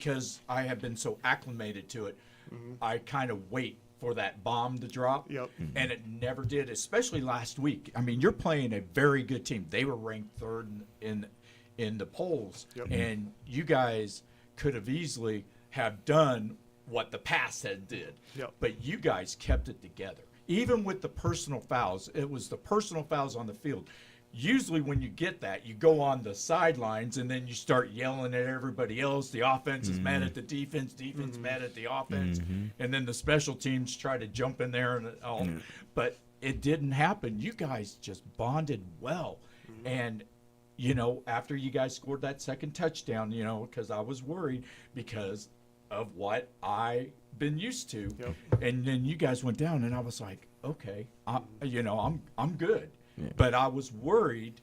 because I have been so acclimated to it, I kind of wait for that bomb to drop. Yep. And it never did, especially last week. I mean, you're playing a very good team. They were ranked third in the polls, Yep. and you guys could have easily have done what the past had did. Yep. But you guys kept it together. Even with the personal fouls, it was the personal fouls on the field. Usually when you get that, you go on the sidelines and then you start yelling at everybody else. The offense is mad at the defense mad at the offense, and then the special teams try to jump in there and all. But it didn't happen. You guys just bonded well. And after you guys scored that second touchdown, because I was worried because of what I've been used to. Yep. And then you guys went down, and I was like, okay, I'm good. Yeah. But I was worried,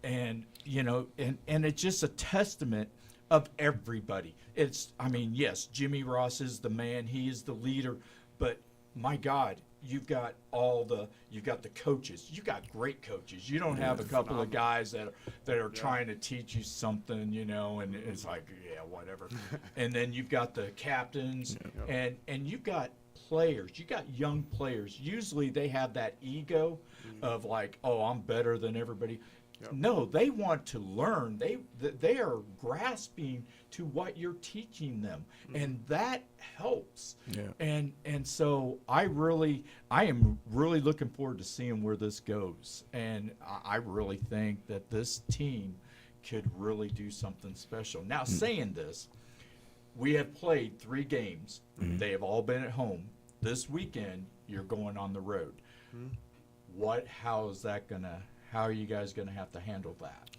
and it's just a testament of everybody. Yes, Jimmy Ross is the man; he is the leader. But my God, you've got the coaches. You got great coaches. You don't have a couple of guys that are trying to teach you something, and it's like, yeah, whatever. And then you've got the captains, and you've got players. You got young players. Usually they have that ego of like, oh, I'm better than everybody. Yep. No, they want to learn. They are grasping to what you're teaching them, and that helps. Yeah. And so I am really looking forward to seeing where this goes, and I really think that this team could really do something special. Now, saying this, we have played 3 games. They have all been at home. This weekend, you're going on the road. How are you guys gonna have to handle that?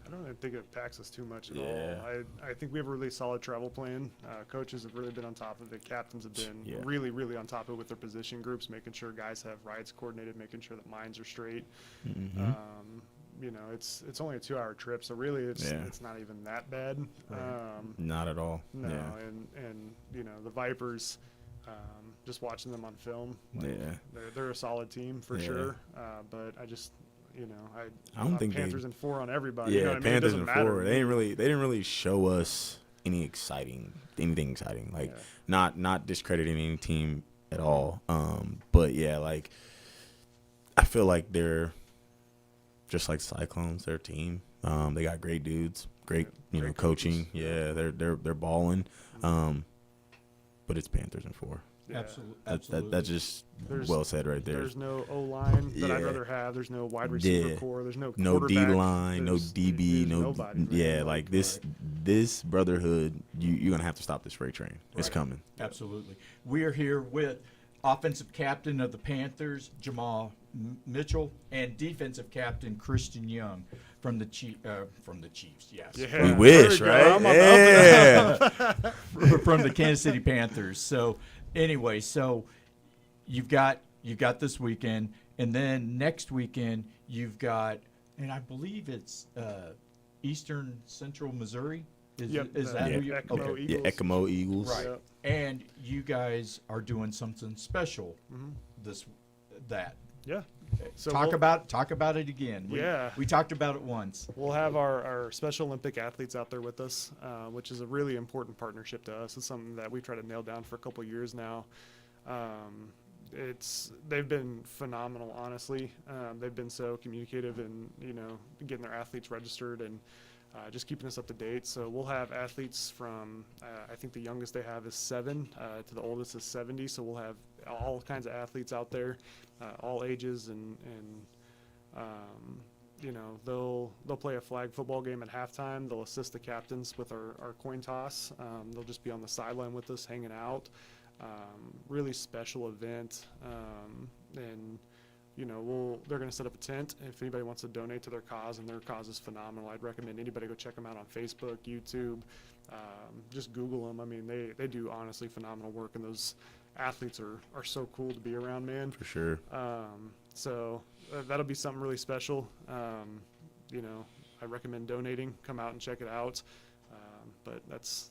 I don't even think it impacts us too much at all. I think we have a really solid travel plan. Coaches have really been on top of it. Captains have been really, really on top of it with their position groups, making sure guys have rides coordinated, making sure that minds are straight. It's only a 2-hour trip, so really it's not even that bad. Not at all. No, and the Vipers. Just watching them on film, they're a solid team for sure. But I just, I don't think Panthers and 4 on everybody. Yeah, Panthers and 4. They didn't really show us anything exciting. Like not discrediting any team at all. But yeah, like I feel like they're just like Cyclones. They're a team. They got great dudes, great coaching. Yeah, they're balling. But it's Panthers and 4. Yeah. Absolutely. That's just well said right there. There's no O-line that I'd rather have. There's no wide receiver core. There's no D-line, no DB, no nobody. Yeah, like this brotherhood, you're going to have to stop this freight train. It's coming. Absolutely. We are here with offensive captain of the Panthers, Jamal Mitchell, and defensive captain Christian Young from the Chiefs. Yes, yeah. We wish, right? Yeah, from the Kansas City Panthers. So anyway, you've got this weekend, and then next weekend you've got, and I believe it's Eastern Central Missouri. Is that who you? Ekimo Eagles. Yeah, Ekimo Eagles. Right. Yep. And you guys are doing something special that. Yeah. So talk about it again. We talked about it once. We'll have our Special Olympic athletes out there with us, which is a really important partnership to us. It's something that we've tried to nail down for a couple of years now. They've been phenomenal, honestly. They've been so communicative and getting their athletes registered and just keeping us up to date. So we'll have athletes from I think the youngest they have is 7 to the oldest is 70. So we'll have all kinds of athletes out there, all ages, and they'll play a flag football game at halftime. They'll assist the captains with our coin toss. They'll just be on the sideline with us, hanging out. Really special event, and they're going to set up a tent if anybody wants to donate to their cause, and their cause is phenomenal. I'd recommend anybody go check them out on Facebook, YouTube, just Google them. I mean, they do honestly phenomenal work, and those athletes are so cool to be around, man. For sure. So that'll be something really special. I recommend donating. Come out and check it out. But that's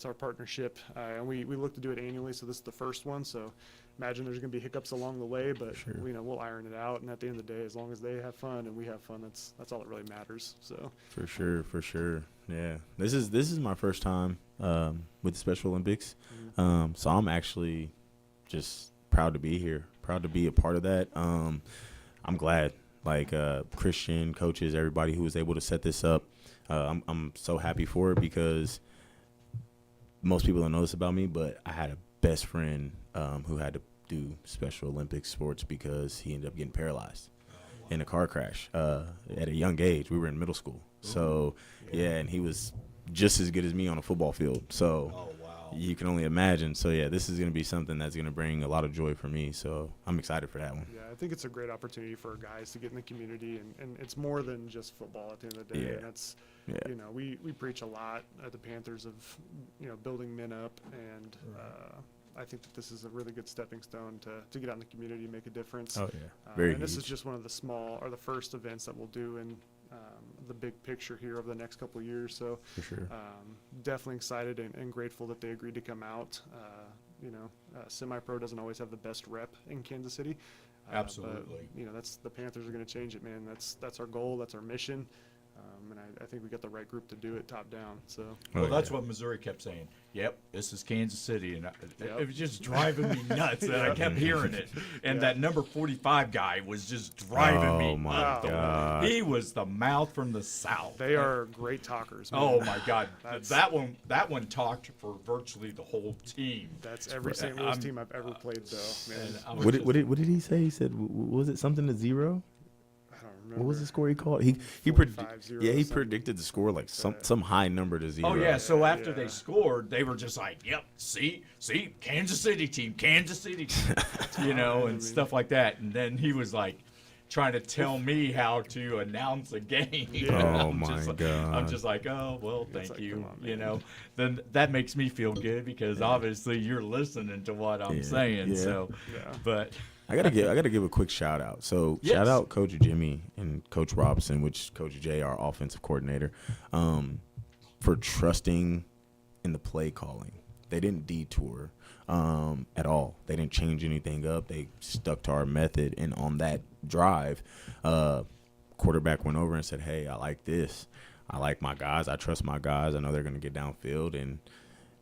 our partnership, and we look to do it annually. So this is the first one. So imagine there's going to be hiccups along the way, but sure. We'll iron it out. And at the end of the day, as long as they have fun and we have fun, that's all that really matters. So for sure. Yeah, this is my first time with the Special Olympics. So I'm actually just proud to be here, proud to be a part of that. I'm glad, like Christian, coaches, everybody who was able to set this up. I'm so happy for it because most people don't know this about me, but I had a best friend who had to do Special Olympics sports because he ended up getting paralyzed in a car crash at a young age. We were in middle school. So, yeah, and he was just as good as me on a football field. So you can only imagine. So, yeah, this is going to be something that's going to bring a lot of joy for me. So I'm excited for that one. Yeah, I think it's a great opportunity for guys to get in the community, and it's more than just football at the end of the day. Yeah. And that's, Yeah. you know, we preach a lot at the Panthers of, you know, building men up, and I think that this is a really good stepping stone to get out in the community and make a difference. Oh, yeah. Very And this is huge. just one of the first events that we'll do in the big picture here over the next couple of years. So For sure. definitely excited and grateful that they agreed to come out. You know, semi-pro doesn't always have the best rep in Kansas City. Absolutely. But, you know, the Panthers are going to change it, man. That's our goal. That's our mission. And I think we got the right group to do it top down. So Well, Oh, that's yeah. what Missouri kept saying. Yep, this is Kansas City, and Yep. it was just driving me nuts. And I kept hearing it, and that number 45 guy was just driving me Oh, my nuts. God. He was the mouth from the south. they are great talkers, man. Oh my God, That's- that one talked for virtually the whole team. That's every St. Louis team I've ever played, though, man. And I was What did he say? He said, was it something to 0? I don't remember. What was the score he called? He 45-0 yeah, he something. predicted the score like some high number to 0. Oh yeah, so after Yeah. they scored, they were just like, "Yep, see, Kansas City team, Kansas City team," you know, and stuff like that. And then he was like trying to tell me how to announce a game. Oh, I'm my just, God. I'm just like, "Oh well, thank like, you," come on, you man. know. Then that makes me feel good because obviously you're listening to what I'm Yeah, saying. yeah. So, Yeah. but I gotta give a quick shout out. So Yes. shout out Coach Jimmy and Coach Robson, which Coach Jay, our offensive coordinator, for trusting in the play calling. They didn't detour at all. They didn't change anything up. They stuck to our method. And on that drive, quarterback went over and said, "Hey, I like this. I like my guys. I trust my guys. I know they're gonna get downfield." And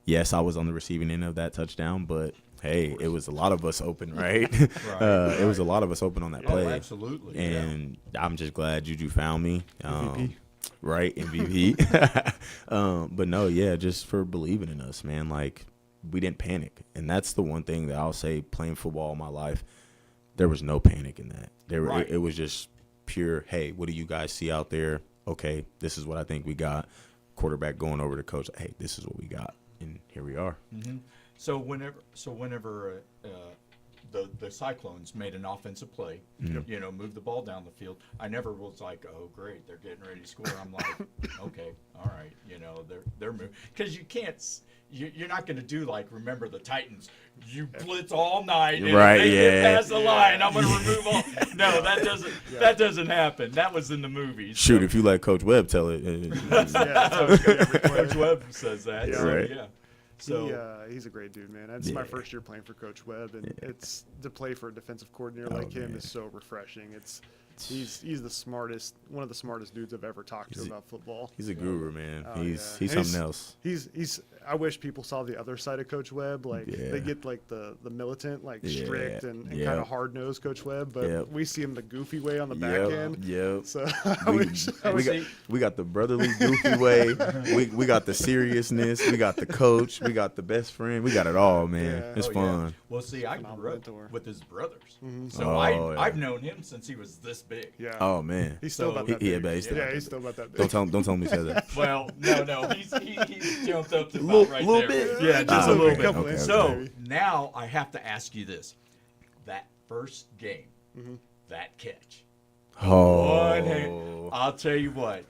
yes, I was on the receiving end of that touchdown, but hey, it was a lot of us open, right? It was a lot of us open on that oh, play. absolutely, yeah. And I'm just glad Juju found me. MVP. Right, MVP. But no, yeah, just for believing in us, man. Like, we didn't panic. And that's the one thing that I'll say playing football all my life, there was no panic in that. Right. It was just pure, hey, what do you guys see out there? Okay, this is what I think we got. Quarterback going over to coach, hey, this is what we got. And here we are. Mm-hmm. So whenever the Cyclones made an offensive play, you know, moved the ball down the field, I never was like, oh great, they're getting ready to score. I'm like, okay, all right, you know, they're moving, because you can't. You're not going to do like, remember the Titans, you blitz all night and Right, if they get yeah. past the line, I'm going to remove all. No, that doesn't happen. That was in the movies. Shoot, if you let Coach Webb tell it. That's how it's gonna be every player. Coach Webb says that. Yeah. So, Right. yeah. So He's a great dude, man. It's my Yeah. first year playing for Coach Webb, and it's to play for a defensive coordinator Oh, like him man. is so refreshing. He's the smartest, one of the smartest dudes I've ever talked to about football. He's a guru, man. Oh, He's yeah. something And else. He's. I wish people saw the other side of Coach Webb. Like Yeah. they get like the militant, like Yeah. strict and Yep. kind of hard nosed Coach Webb, but Yep. we see him the goofy way on the back end. Yep. So I wish. We got the brotherly goofy way. We got the seriousness. We got the coach. We got the best friend. We got it all, man. Yeah. It's Oh, yeah. fun. Well, see, I Phenomenal grew up mentor. with his brothers, so Oh, yeah. I've known him since he was this big. Yeah. Oh man. He's still So- about that Yeah, big. but he's still yeah, about he's that still about that big. Don't tell him he said that. Well, no, he's jumped up to about Little- right little there. bit? Yeah, just Ah, a little okay, bit. okay, So okay. now I have to ask you this: that first game, that catch. One hand, Oh. I'll tell you what.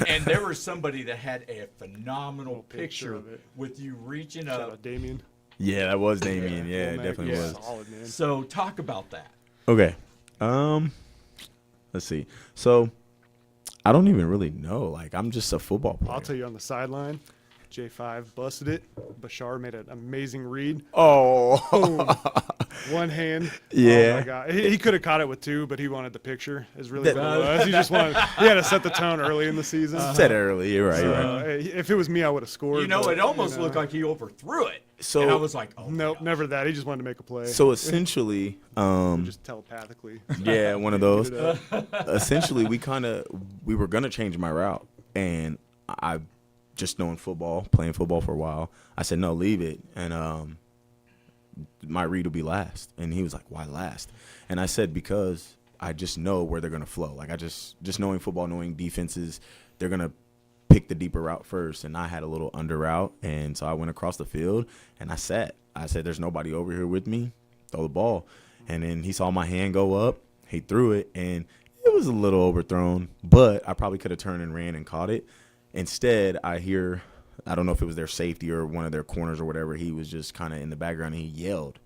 And there was somebody that had a phenomenal picture picture of it. with you reaching Shout up. out Damien. Yeah, that was Damien. Yeah, it Womack, definitely yeah, was. Solid, man. So talk about that. Okay. Let's see. So I don't even really know. Like, I'm just a football player. I'll tell you on the sideline, J5 busted it. Bashar made an amazing read. Oh. One hand. Yeah. Oh my God. He could have caught it with two, but he wanted the picture. Is really what it was. He just wanted. He had to set the tone early in the season. Said it early. You're right. So, You're right. if it was me, I would have scored. You know, but, it almost you know. looked like he overthrew it. So- and I was like, oh, Nope, my never that. He just wanted to make a play. So essentially, just telepathically. yeah, one of those. Get it up. Essentially, we were gonna change my route, and I just knowing football, playing football for a while, I said no, leave it, and my read will be last. And he was like, why last? And I said because I just know where they're gonna flow. Like I just knowing football, knowing defenses, they're gonna pick the deeper route first, and I had a little under route, and so I went across the field and I said there's nobody over here with me, throw the ball. And then he saw my hand go up, he threw it, and it was a little overthrown, but I probably could have turned and ran and caught it. Instead, I don't know if it was their safety or one of their corners or whatever, he was just kind of in the background and he yelled.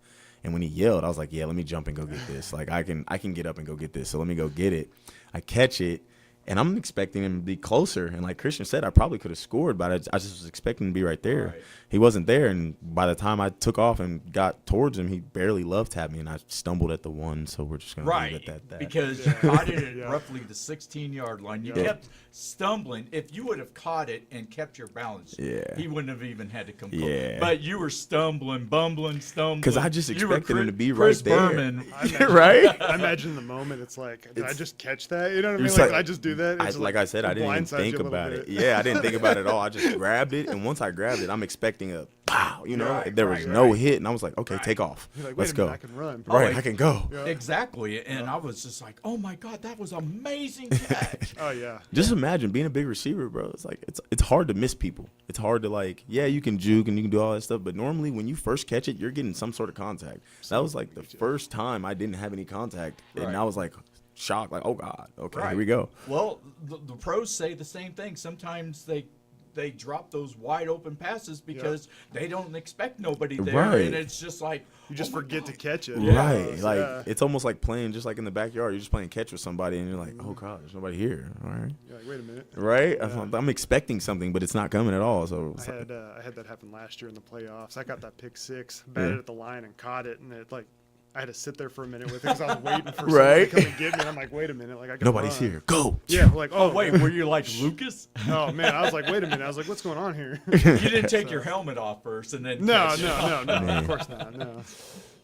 And when he yelled, I was like, yeah, let me jump and go get this. Like I can get up and go get this. So let me go get it. I catch it. And I'm expecting him to be closer. And like Christian said, I probably could have scored, but I just was expecting him to be right there. Right. He wasn't there. And by the time I took off and got towards him, he barely love tapped me. And I stumbled at the one. So we're just going to leave it at that. Because you caught it at Yeah. roughly the 16-yard line. You Yeah. kept stumbling. If you would have caught it and kept your balance, Yeah. he wouldn't have even had to come close. Yeah. But you were stumbling, bumbling. Because I just You were expected him to be Chris right there. Berman. Right? I imagine the moment. It's like, did I just catch that? You know what I mean? It's Like, like- did I just do that? It's like I said, I didn't even blindsides think you a little about it. bit. Yeah, I didn't think about it at all. I just grabbed it, and once I grabbed it, I'm expecting a pow. You know, Right, there was right, no right. hit, and I was like, okay, take off. You're like, wait Let's a go. minute, I can run. Right, Oh, I can go. Yeah. Exactly. And I was just like, oh, my God, that was amazing catch. Oh yeah. Just imagine being a big receiver, bro. It's like it's hard to miss people. It's hard to like, yeah, you can juke and you can do all that stuff, but normally when you first catch it, you're getting some sort of contact. That was like the first time I didn't have any contact, and Right. I was like shocked, like, oh God, okay, Right. here we go. Well, the pros say the same thing. Sometimes they drop those wide open passes because they don't expect nobody there, Right. and it's just like You just oh my forget to God. catch it. Right, Yeah. like Yeah. it's almost like playing just like in the backyard. You're just playing catch with somebody, and you're like, oh God, there's nobody here. All right, You're like, wait a minute. right. Yeah. I'm expecting something, but it's not coming at all. So it's I like, had that happen last year in the playoffs. I got that pick six, batted Yeah. at the line and caught it, and it like I had to sit there for a minute with it because I was waiting for Right. somebody to come and get me. And I'm like, wait a minute, like I can nobody's run. here. Go. Yeah, we're like, Oh wait, were you like Lucas? oh man, I was like, wait a minute, I was like, what's going on here? You didn't take your helmet off first and then no, catch it. no, Man. of course not, no.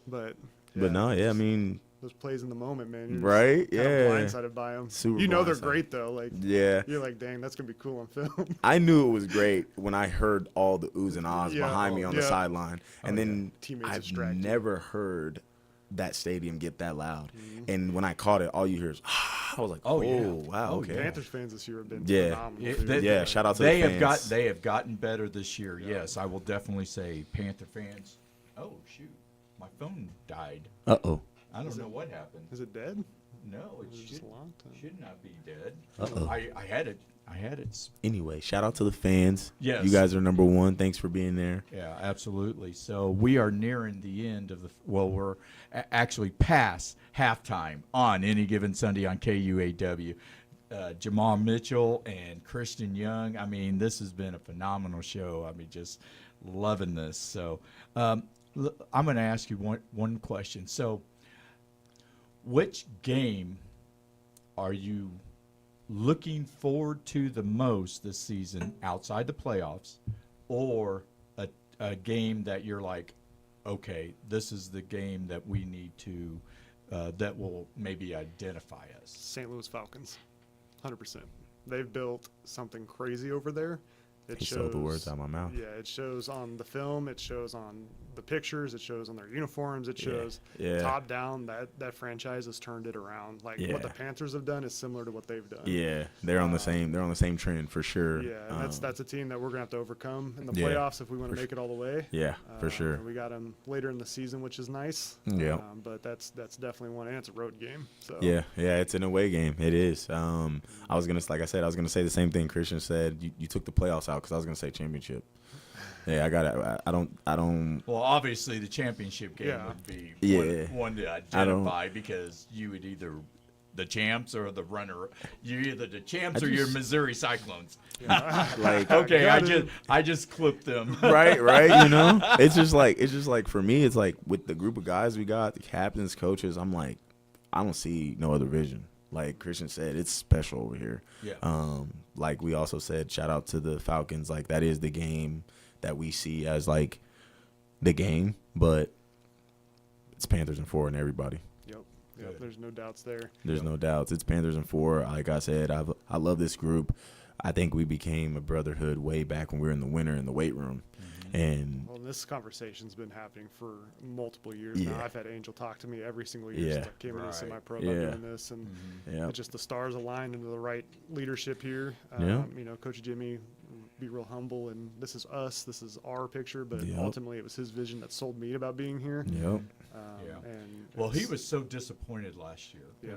But But no, yeah, I mean, those plays in the moment, man. You're right? Just kind Yeah. of blindsided by them. Super You know they're blindsided. great though. Like Yeah. you're like, dang, that's gonna be cool on film. I knew it was great when I heard all the oohs and ahs Yeah. behind me on the Yeah. sideline. And then Teammates I've distracted. never heard that stadium get that loud. Mm-hmm. And when I caught it, all you hear is, I was like, Oh, oh, yeah. wow, Oh, okay. yeah. Panthers fans this year have been Yeah. phenomenal. Yeah, too. they- Yeah, shout out to They the have fans. they have gotten better this year. Yes, I will definitely say Panther fans. Oh shoot, my phone died. Uh-oh. I don't know what happened. Is it dead? No, it It was just should, a long time. should not be dead. Uh-oh. I had it. I had it. Anyway, shout out to the fans. Yes. You guys are number one. Thanks for being there. Yeah, absolutely. So we are nearing the end of the. Well, we're actually past halftime on Any Given Sunday on KUAW. Jamal Mitchell and Christian Young. I mean, this has been a phenomenal show. I mean, just loving this. So I'm going to ask you one question. So, which game are you looking forward to the most this season outside the playoffs, or a game that you're like, okay, this is the game that we need to, that will maybe identify us? St. Louis Falcons, 100%. They've built something crazy over there. It He stole the words out of my mouth. Yeah, it shows on the film. It shows on the pictures. It shows on their uniforms. It shows Yeah. top down that franchise has turned it around. Like what the Yeah. Panthers have done is similar to what they've done. Yeah, they're on the same. They're on the same trend for sure. Yeah, and that's a team that we're gonna have to overcome in the Yeah, playoffs if we want to make it all the way. Yeah, for sure. We got them later in the season, which is nice. Yeah. But that's definitely one, and it's a road game. So Yeah, it's an away game. It is. I was gonna, like I said, I was gonna say the same thing Christian said. You took the playoffs out because I was gonna say championship. Yeah, I got it. I don't. Well, obviously the championship game Yeah. would be Yeah. one to I don't- identify because you would either the champs or the runner. You're either the champs I or you're just- Missouri Cyclones. Like Okay, Got it. I just clipped them. right, you know? It's just like for me, it's like with the group of guys we got, the captains, coaches, I'm like, I don't see no other vision. Like Christian said, it's special over here. Yeah. Like we also said, shout out to the Falcons. Like that is the game that we see as like the game, but it's Panthers and 4 and everybody. Yep. Good. There's no doubts there. There's no doubts. It's Panthers and 4. Like I said, I love this group. I think we became a brotherhood way back when we were in the winter in the weight room. And Well, this conversation's been happening for multiple years Yeah. now. I've had Angel talk to me every single year since Yeah. I came into Right. semi-pro Yeah. about doing this, and yeah, it's just the stars aligned into the right leadership here. Yeah. You know, Coach Jimmy, be real humble, and this is us, this is our picture, but Yep. ultimately it was his vision that sold me about being here. yep. Yeah. And Well, he it's- was so disappointed last year. Yeah.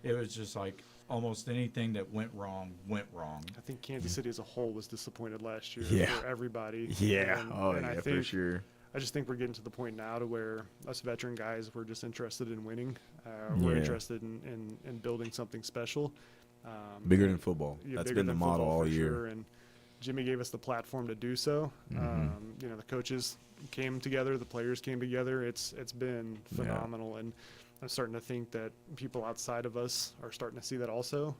It was just like almost anything that went wrong. I think Kansas City as a whole was disappointed last year Yeah. for everybody. Yeah. And I for think, sure. I just think we're getting to the point now to where us veteran guys, we're just interested in winning. We're Yeah. interested in building something special. Bigger than football. Yeah, That's bigger been the than model football all for year. sure, and Jimmy gave us the platform to do so. Mm-hmm. You know, the coaches came together, the players came together. It's been phenomenal, and I'm starting to think that people outside of us are starting to see that also.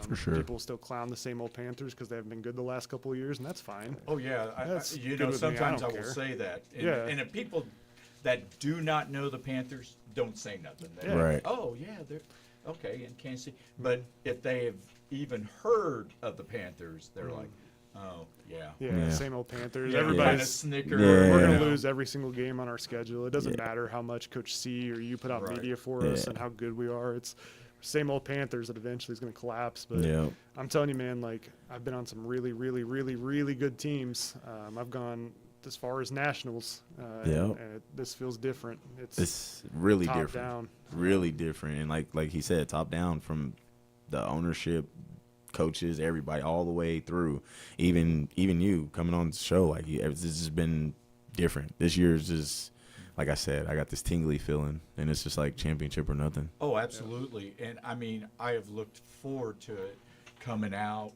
For sure. People still clown the same old Panthers because they haven't been good the last couple of years, and that's fine. Oh yeah, That's you good know, with me. sometimes I don't will care. say that. And, Yeah. and if people that do not know the Panthers don't say nothing. They're Yeah. Right. like, oh yeah, they're okay in Kansas City. But if they have even heard of the Panthers, they're like, oh yeah. Yeah, same old Panthers. Yeah, kind of Everybody's snicker. Yeah. We're you gonna know. lose every single game on our schedule. It doesn't Yeah. matter how much Coach C or you put out Right. media for us Yeah. and how good we are. It's same old Panthers that eventually is gonna collapse. But Yeah. I'm telling you, man, like I've been on some really, really, really, really good teams. I've gone as far as nationals. Yep. And this feels different. It's really top different. down. Really different. And like he said, top down from the ownership, coaches, everybody, all the way through. Even you coming on the show, like this has been different. This year's just, like I said, I got this tingly feeling, and it's just like championship or nothing. Oh, absolutely. And I mean, I have looked forward to it coming out,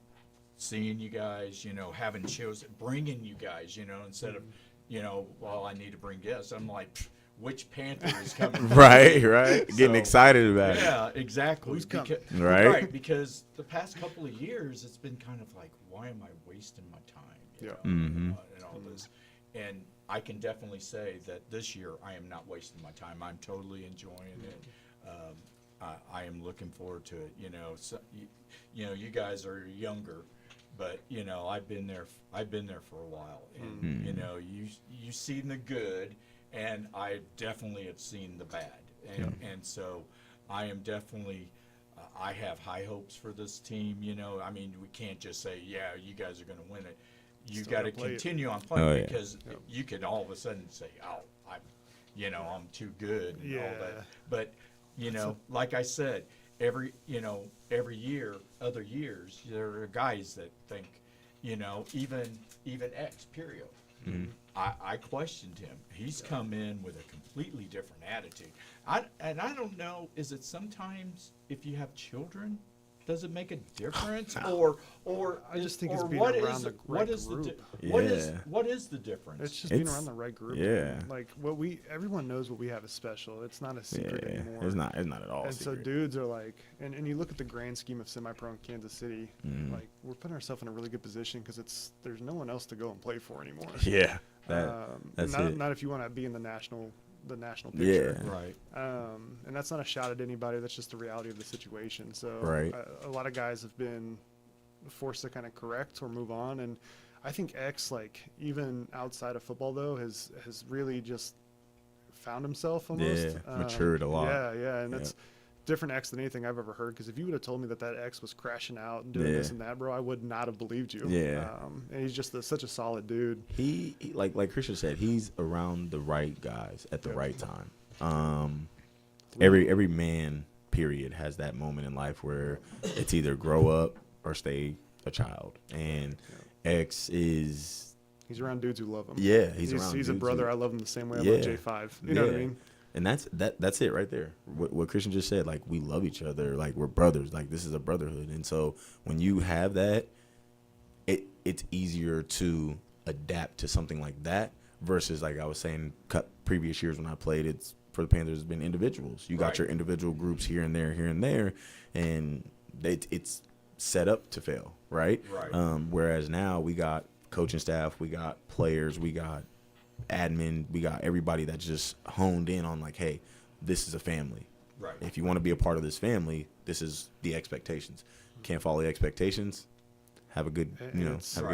seeing you guys, you know, having shows, bringing you guys, you know, instead of, you know, well, I need to bring guests. I'm like, "Pfft, which Panther is coming? Right. Getting So, excited about it. Yeah, exactly. Who's coming? Right. Because the past couple of years, it's been kind of like, why am I wasting my time? You Yeah. know, Mhm. and all this. And I can definitely say that this year I am not wasting my time. I'm totally enjoying it. I am looking forward to it. You know, so, you know, you guys are younger, but you know, I've been there for a while, and you know, you've seen the good, and I definitely have seen the bad, and so I am definitely. I have high hopes for this team. You know, I mean, we can't just say, yeah, you guys are going to win it. You Still got to gotta play it. continue on playing Oh, yeah. because you could all of a sudden say, oh, I'm too good and all Yeah. that. But, you know, like I said, every year, other years, there are guys that think, you know, even X, period. Mm-hmm. I questioned him. He's come in with a completely different attitude. And I don't know, is it sometimes if you have children, does it make a difference, or I just think it's or being what around is the what right is the group. what is the difference? It's just being It's- around the right group. yeah. man. Like everyone knows what we have is special. It's not a secret Yeah. anymore. It's not at all. And so secret. dudes are like, and you look at the grand scheme of semi-pro in Kansas City, Mm. like we're putting ourselves in a really good position because there's no one else to go and play for anymore. Yeah. That's not, it. not if you want to be in the national Yeah. picture. Right. And that's not a shot at anybody. That's just the reality of the situation. So Right. a lot of guys have been forced to kind of correct or move on. And I think X, like even outside of football though, has really just found himself almost. Yeah, matured a lot. Yeah. And Yep. it's different X than anything I've ever heard. Because if you would have told me that X was crashing out and doing Yeah. this and that, bro, I would not have believed you. Yeah. And he's just such a solid dude. He like Christian said, he's around the right guys at the Yep. right time. Every man, period, has that moment in life where it's either grow up or stay a child. And X is He's around dudes who love him. he's around He's a dudes brother. who- I love him the same way I Yeah. love J5. You know what I Yeah. mean? And that's it right there. What Christian just said, like, we love each other, like, we're brothers, like, this is a brotherhood. And so when you have that, it's easier to adapt to something like that versus, like I was saying, previous years when I played, it's for the Panthers, it's been individuals. You got Right. your individual groups here and there, and it's set up to fail, right? Right. Whereas now we got coaching staff, we got players, we got admin, we got everybody that's just honed in on, like, hey, this is a family. Right. If you want to be a part of this family, this is the expectations. Can't follow the expectations, have a good, have a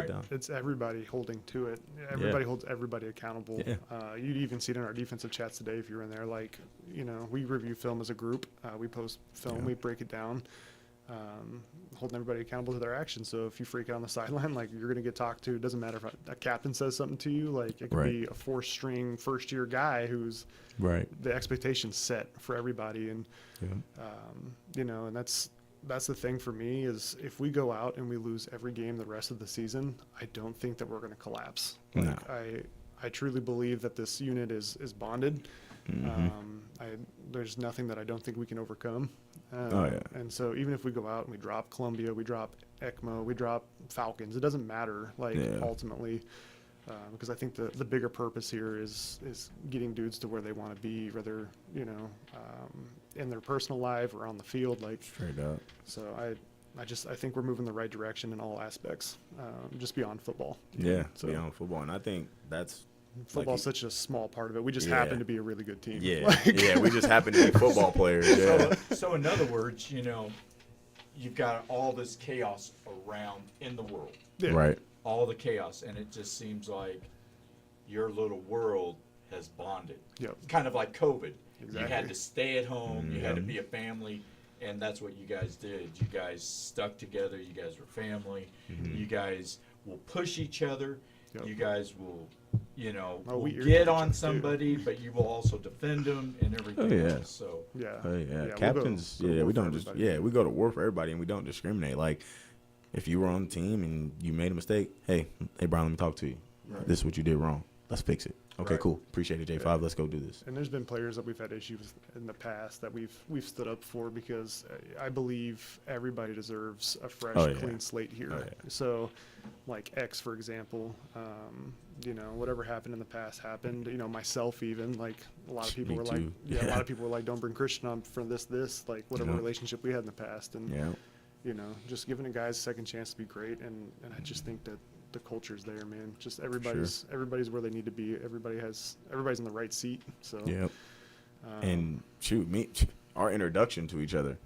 good time. It's everybody holding to it. Everybody holds everybody accountable. Yeah. You'd even see it in our defensive chats today if you were in there. Like, we review film as a group. We post film. Yeah. We break it down, holding everybody accountable to their actions. So if you freak out on the sideline, like, you're going to get talked to. It doesn't matter if a captain says something to you. Like, it could Right. be a four-string first-year guy who's Right. the expectations set for everybody. And, Yeah. and that's the thing for me is if we go out and we lose every game the rest of the season, I don't think that we're going to collapse. No. Like, I truly believe that this unit is bonded. Mhm. There's nothing that I don't think we can overcome. Oh, yeah. And so even if we go out and we drop Columbia, we drop ECMO, we drop Falcons, it doesn't matter, like, Yeah. ultimately, because I think the bigger purpose here is getting dudes to where they want to be, whether, in their personal life or on the field. Like, Straight up. so I think we're moving the right direction in all aspects, just beyond football. Yeah, So beyond football. And I think that's football's such a small part of it. We just Yeah. happen to be a really good team. yeah, Like, yeah. We just happen to be football players. Yeah, So in other words, you've got all this chaos around in the world, yeah. right. all the chaos, and it just seems like your little world has bonded. Yep. It's kind of like COVID. You Exactly. had to stay at home. You had to Mhm. be a family, and that's what you guys did. You guys stuck together. You guys were family. Mhm. You guys will push each other. Yep. You guys will, Oh, will we get irritate each on other, too. somebody, but you will also defend them and everything Oh, yeah. else. So Yeah. Oh yeah, we'll go- captains. we'll go we for don't just. everybody. Yeah, we go to war for everybody, and we don't discriminate. Like, if you were on the team and you made a mistake, hey, Brian, let me talk to you. Right. This is what you did wrong. Let's fix it. Okay, Right. cool. Appreciate it, J5. Let's go do this. And there's been players that we've had issues in the past that we've stood up for because I believe everybody deserves a fresh, Oh, yeah. clean slate here. Oh, yeah. So, like X, for example, whatever happened in the past happened. Myself even, like, a lot of people Me were like, too. a lot of people were like, don't bring Christian on for this, like whatever Yeah. relationship we had in the past, and Yeah. just giving a guys a second chance to be great, and I just think that the culture's there, man. Just everybody's where they need to be. Everybody's in the right seat. So Yep. um, And shoot, our introduction to each other.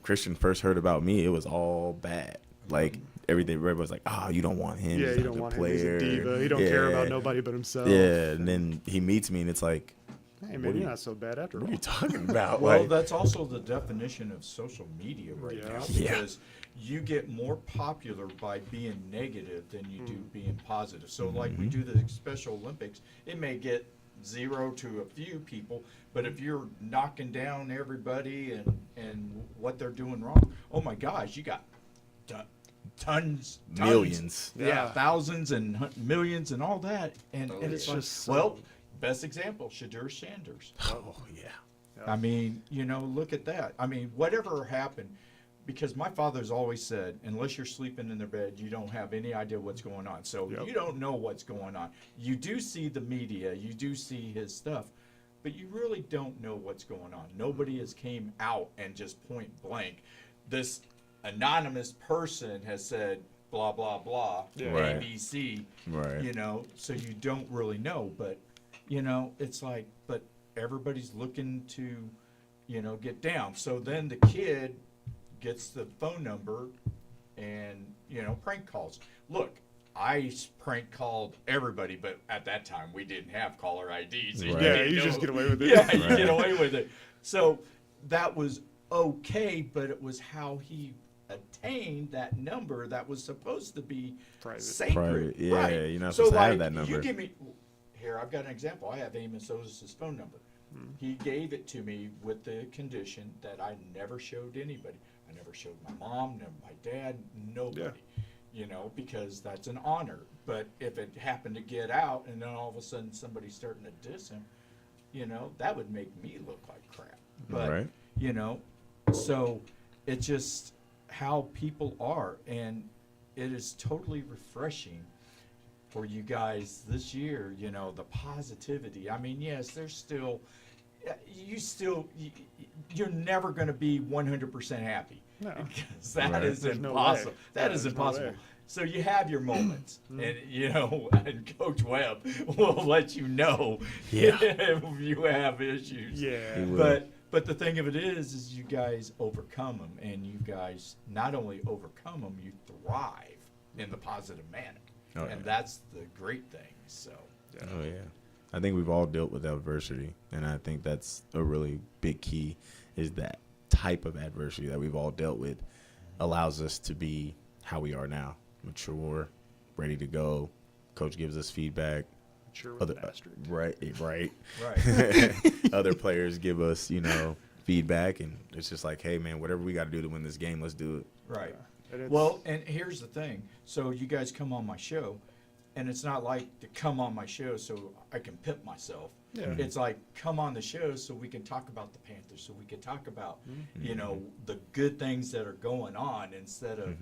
Christian first heard about me. It was all bad. Like, everything. Everybody's like, you don't want him. yeah, He's you not a don't good want him. He's a player. diva. He don't care about nobody but himself. Yeah, and then he meets me, and it's like, Hey, What man, do you're you- not so bad after what all. are you talking about? well, Like, that's also the definition of social media right Yeah. now, Yeah. because you get more popular by being negative than you do being positive. So like we Mhm. do the Special Olympics, it may get 0 to a few people, but if you're knocking down everybody and what they're doing wrong, oh my gosh, you got tons, millions. Yeah. thousands and millions and all that, and Oh, it's it's like, just so- well, best example, Shadur Sanders. Oh yeah. Yeah. I mean, look at that. I mean, whatever happened, because my father's always said, unless you're sleeping in their bed, you don't have any idea what's going on. So Yep. you don't know what's going on. You do see the media, you do see his stuff, but you really don't know what's going on. Nobody has came out and just point blank. This anonymous person has said blah, blah, blah, Yeah. Right. ABC, Right. so you don't really know. But, it's like, but everybody's looking to, get down. So then the kid gets the phone number and, prank calls. Look, I prank called everybody, but at that time we didn't have caller IDs. Right. Yeah, you just get away with it. Yeah, you Right. get away with it. So that was okay, but it was how he attained that number that was supposed to be Private. sacred. Private. Yeah, right. you're not So supposed to have like, that number. You give me here. I've got an example. I have Amos Otis's phone number. He gave it to me with the condition that I never showed anybody. I never showed my mom, never my dad, nobody. Because that's an honor. But if it happened to get out and then all of a sudden somebody's starting to diss him, that would make me look like crap. But, Right. So it's just how people are. And it is totally refreshing for you guys this year, the positivity. I mean, yes, there's still, you're never going to be 100% happy. No. Because that Right. is There's no impossible. way. That Yeah, is there's no impossible. way. So you have your moments, and and Coach Webb will let you know Yeah. if you have issues. Yeah. He will. But the thing of it is you guys overcome them, and you guys not only overcome them, you thrive in the positive manner, Oh, and yeah. that's the great thing. So Oh yeah, I think we've all dealt with adversity, and I think that's a really big key. Is that type of adversity that we've all dealt with allows us to be how we are now, mature, ready to go. Coach gives us feedback. Sure with an asterisk. Right. right. Other players give us, feedback, and it's just like, hey man, whatever we got to do to win this game, let's do it. Right. And it's- Well, and here's the thing. So you guys come on my show, and it's not like to come on my show so I can pimp myself. Yeah. It's like come on the show so we can talk about the Panthers, so we can talk about, Mm-hmm. the good things that are going on instead of,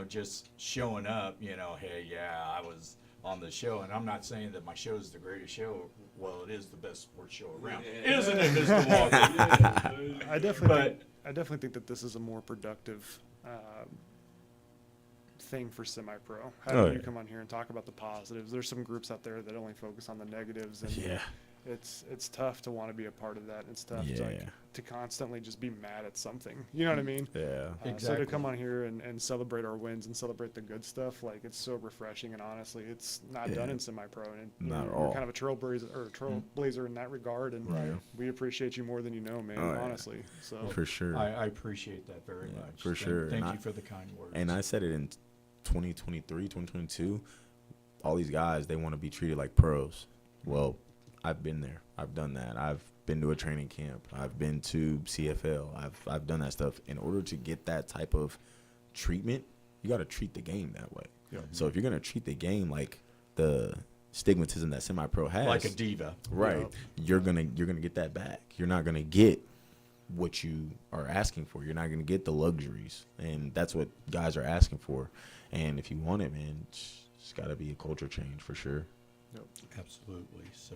just showing up, hey, yeah, I was on the show. And I'm not saying that my show is the greatest show. Well, it is the best sports show around. Isn't it, Mr. Walker? I definitely think that this is a more productive thing for semi-pro. Having you yeah. come on here and talk about the positives. There's some groups out there that only focus on the negatives, and Yeah. it's tough to want to be a part of that. It's tough Yeah. to constantly just be mad at something. You know what I mean? Yeah. So Exactly. to come on here and celebrate our wins and celebrate the good stuff, like it's so refreshing. And honestly, it's not done Yeah. in semi-pro, and Not at you're all. kind of a trailblazer in that regard. And Right. we appreciate you more than you know, man. Oh, yeah. Honestly, so For sure. I appreciate that very Yeah, much. for sure. Thank And you I- for the kind words. And I said it in 2023, 2022, all these guys, they want to be treated like pros. Well, I've been there. I've done that. I've been to a training camp. I've been to CFL. I've done that stuff. In order to get that type of treatment, you got to treat the game that way. Yeah. So if you're going to treat the game like the stigmatism that semi-pro has, Like a diva. right, Yep. you're gonna get that back. You're not gonna get what you are asking for. You're not gonna get the luxuries, and that's what guys are asking for. And if you want it, man, it's got to be a culture change for sure. Absolutely. So,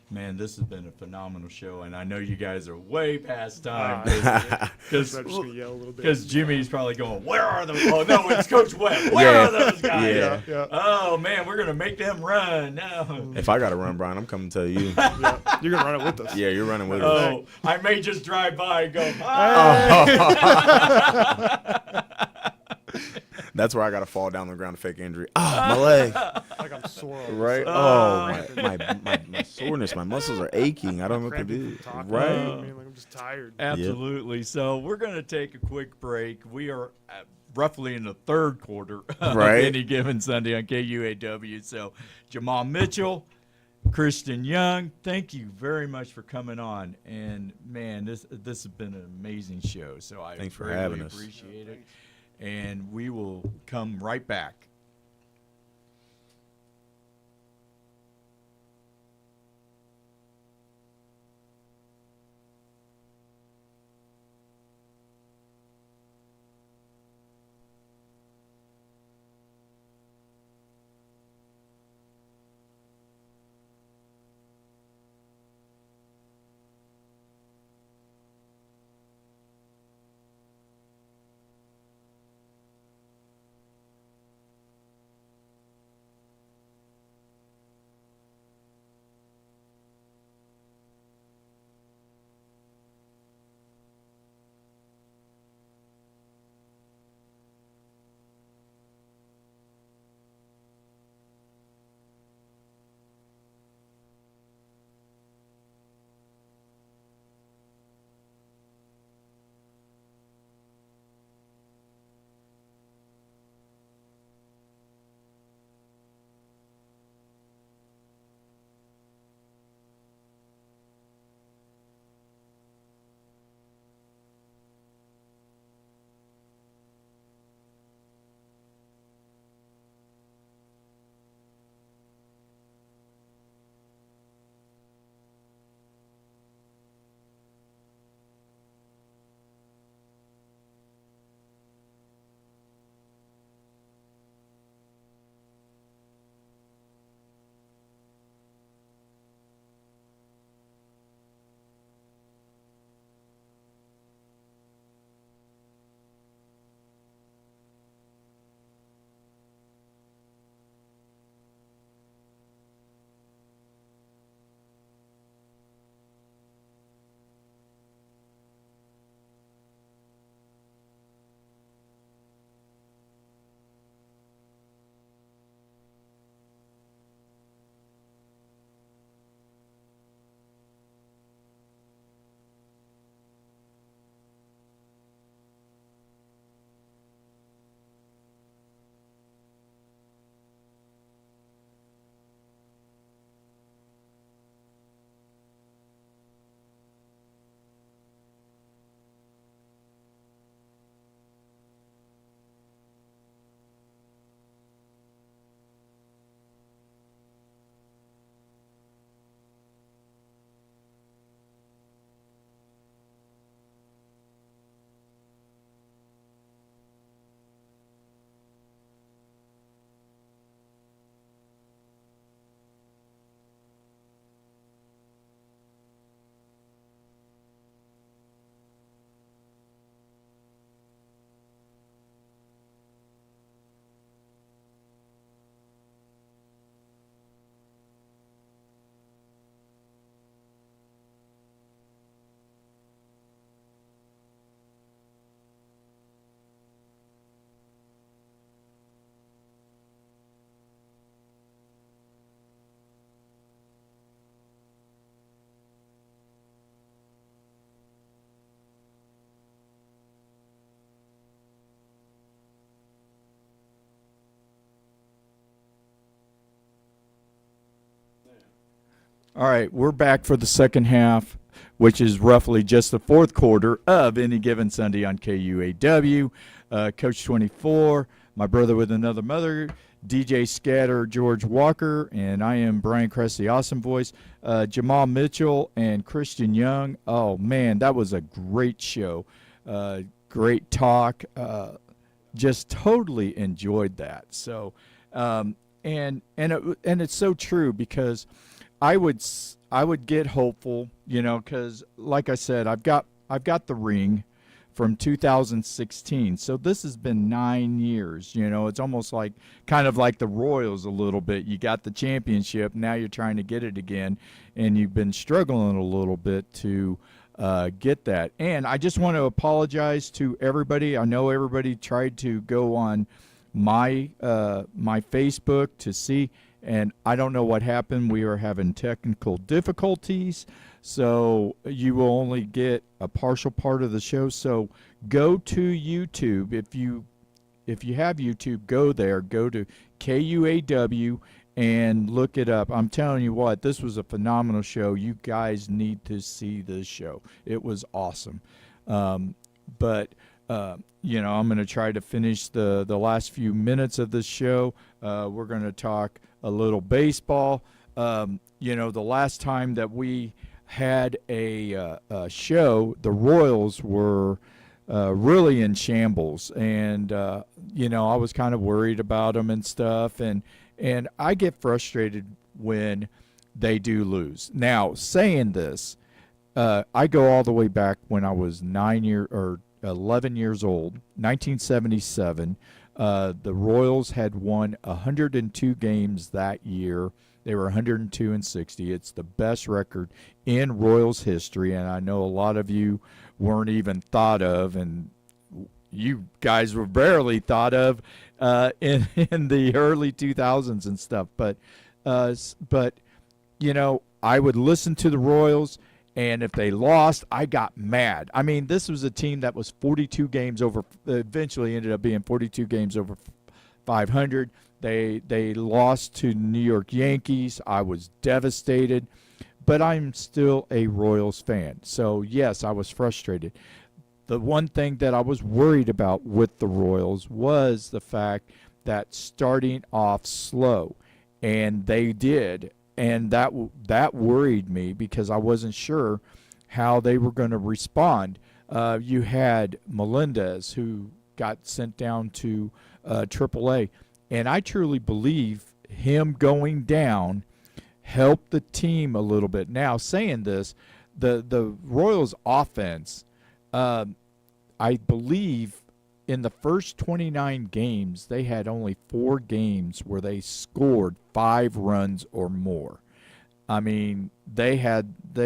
man, this has been a phenomenal show, and I know you guys are way past time because So I'm just gonna yell a little bit. Jimmy's probably going, "Where are those? Oh no, it's Coach Webb. Where Yeah. are those guys? Yeah. Yeah. Oh man, we're gonna make them run. No. If I got to run, Brian, I'm coming to tell you. Yeah, you're gonna run it with us. Yeah, you're running with us. Oh, I may just drive by and go, "Hi." That's where I got to fall down on the ground to fake injury. My leg. Like I'm sore. all of a Right? sudden. Oh, my soreness. My muscles are aching. I don't know what to Cramping do. from talking. Right? I mean, like I'm just tired. Absolutely. So we're going to take a quick break. We are roughly in the third quarter Right. of any given Sunday on KUAW. So Jamal Mitchell, Christian Young, thank you very much for coming on. And man, this has been an amazing show. So I Thanks for greatly having us. appreciate it. And we will come right back. All right, we're back for the second half, which is roughly just the fourth quarter of Any Given Sunday on KUAW. Coach 24, my brother with another mother, DJ Scatter, George Walker, and I am Brian Kress, the awesome voice. Jamal Mitchell and Christian Young. Oh, man, that was a great show. Great talk. Just totally enjoyed that. So, and it's so true because I would get hopeful, because like I said, I've got the ring from 2016. So this has been 9 years. It's almost like kind of like the Royals a little bit. You got the championship, now you're trying to get it again, and you've been struggling a little bit to get that. And I just want to apologize to everybody. I know everybody tried to go on my Facebook to see, and I don't know what happened. We are having technical difficulties, so you will only get a partial part of the show. So go to YouTube. If you have YouTube, go there. Go to KUAW and look it up. I'm telling you what, this was a phenomenal show. You guys need to see this show. It was awesome. But I'm going to try to finish the last few minutes of this show. We're going to talk a little baseball. The last time that we had a show, the Royals were really in shambles, and I was kind of worried about them and stuff, and I get frustrated when they do lose. Now, saying this, I go all the way back when I was 11 years old, 1977. The Royals had won 102 games that year. They were 102-60. It's the best record in Royals history, and I know a lot of you weren't even thought of, and you guys were barely thought of in the early 2000s and stuff. But I would listen to the Royals, and if they lost, I got mad. I mean, this was a team that was 42 games over, eventually ended up being 42 games over 500. They lost to New York Yankees. I was devastated, but I'm still a Royals fan. So, yes, I was frustrated. The one thing that I was worried about with the Royals was the fact that starting off slow, and they did. And that worried me because I wasn't sure how they were going to respond. You had Melendez, who got sent down to AAA, and I truly believe him going down helped the team a little bit. Now, saying this, the Royals' offense, I believe in the first 29 games, they had only 4 games where they scored 5 runs or more. I mean, they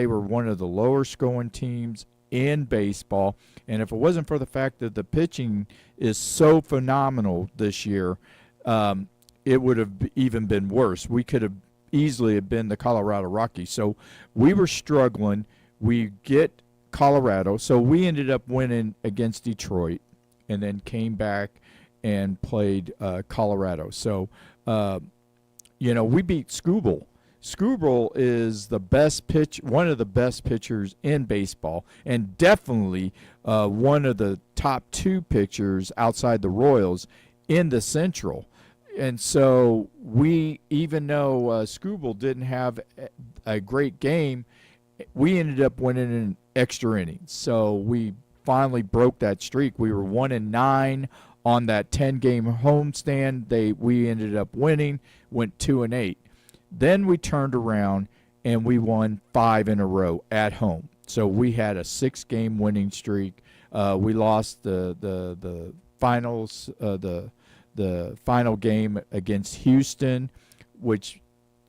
were one of the lower scoring teams in baseball, and if it wasn't for the fact that the pitching is so phenomenal this year, it would have even been worse. We could have easily have been the Colorado Rockies. So we were struggling. We get Colorado, so we ended up winning against Detroit, and then came back and played Colorado. So, we beat Skubal. Skubal is one of the best pitchers in baseball, and definitely one of the top 2 pitchers outside the Royals in the Central. And so even though Skubal didn't have a great game, we ended up winning in extra innings. So we finally broke that streak. We were 1-9 on that 10-game homestand. We ended up winning, went 2-8. Then we turned around and we won 5 in a row at home. So we had a 6-game winning streak. We lost the finals, the final game against Houston, which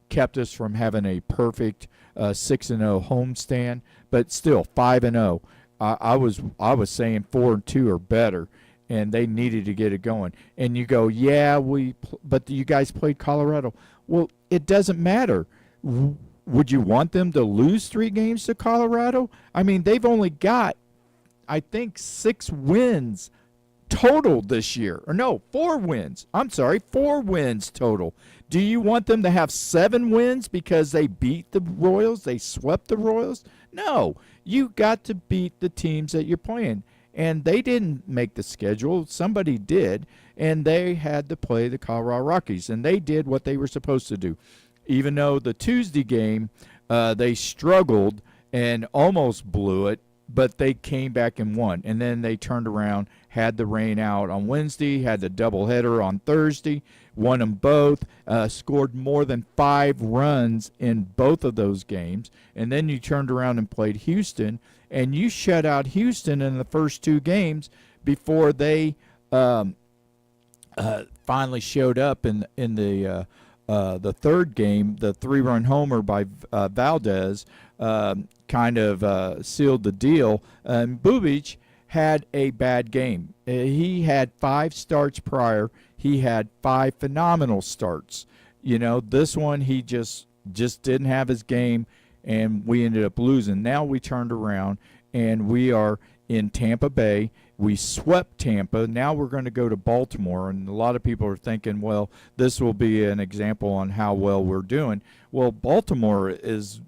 kept us from having a perfect 6-0 homestand, but still 5-0. I was saying 4-2 or better, and they needed to get it going. And you go, yeah, but you guys played Colorado. Well, it doesn't matter. Would you want them to lose 3 games to Colorado? I mean, they've only got, I think, 6 wins total this year. Or no, 4 wins. I'm sorry, 4 wins total. Do you want them to have 7 wins because they beat the Royals? They swept the Royals? No. You got to beat the teams that you're playing. And they didn't make the schedule. Somebody did. And they had to play the Colorado Rockies. And they did what they were supposed to do. Even though the Tuesday game, they struggled and almost blew it, but they came back and won. And then they turned around, had the rain out on Wednesday, had the doubleheader on Thursday, won them both, scored more than 5 runs in both of those games. And then you turned around and played Houston, and you shut out Houston in the first 2 games before they finally showed up in the third game. The 3-run homer by Valdez kind of sealed the deal. Bubic had a bad game. He had 5 starts prior. He had 5 phenomenal starts. You know, this one he just didn't have his game, and we ended up losing. Now we turned around, and we are in Tampa Bay. We swept Tampa. Now we're going to go to Baltimore, and a lot of people are thinking, well, this will be an example on how well we're doing. Well, Baltimore is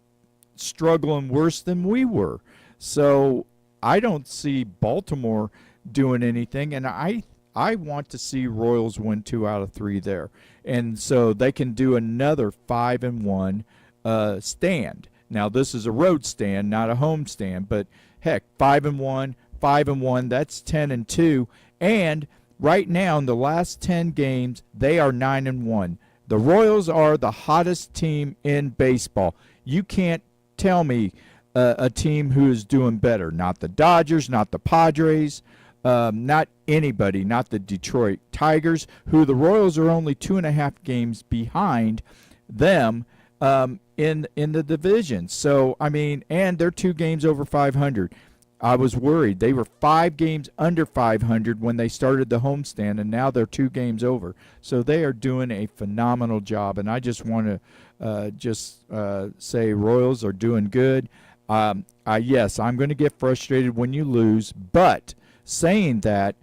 struggling worse than we were. So I don't see Baltimore doing anything, and I want to see Royals win 2 out of 3 there. And so they can do another 5-1 stand. Now, this is a road stand, not a home stand, but heck, 5-1, 5-1, that's 10-2. And right now, in the last 10 games, they are 9-1. The Royals are the hottest team in baseball. You can't tell me a team who is doing better. Not the Dodgers, not the Padres, not anybody, not the Detroit Tigers, who the Royals are only 2.5 games behind them in the division. So, I mean, and they're 2 games over 500. I was worried. They were 5 games under 500 when they started the homestand, and now they're 2 games over. So they are doing a phenomenal job, and I just want to say Royals are doing good. Yes, I'm going to get frustrated when you lose, but saying that,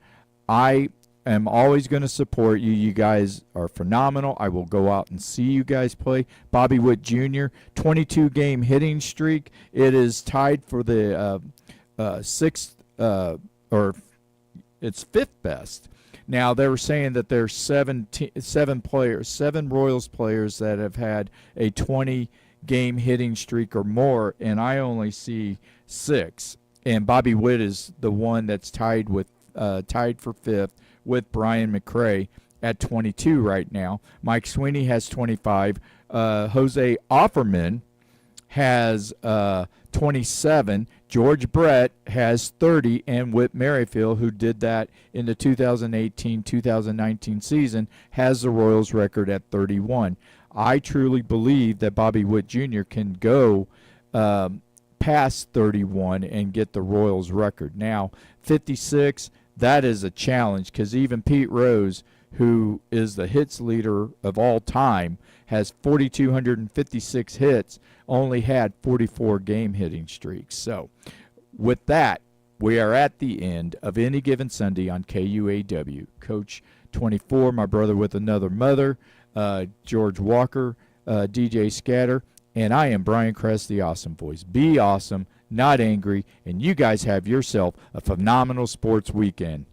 I am always going to support you. You guys are phenomenal. I will go out and see you guys play. Bobby Witt Jr., 22-game hitting streak. It is tied for the 6th, or it's 5th best. Now, they were saying that there's 7 Royals players that have had a 20-game hitting streak or more, and I only see 6. And Bobby Witt is the one that's tied for 5th with Brian McRae at 22 right now. Mike Sweeney has 25. Jose Offerman has 27. George Brett has 30, and Whit Merrifield, who did that in the 2018-2019 season, has the Royals record at 31. I truly believe that Bobby Witt Jr. can go past 31 and get the Royals record. Now, 56, that is a challenge because even Pete Rose, who is the hits leader of all time, has 4,256 hits, only had 44 game hitting streaks. So with that, we are at the end of Any Given Sunday on KUAW. Coach 24, my brother with another mother, George Walker, DJ Scatter, and I am Brian Kress, the Awesome Voice. Be awesome, not angry, and you guys have yourself a phenomenal sports weekend.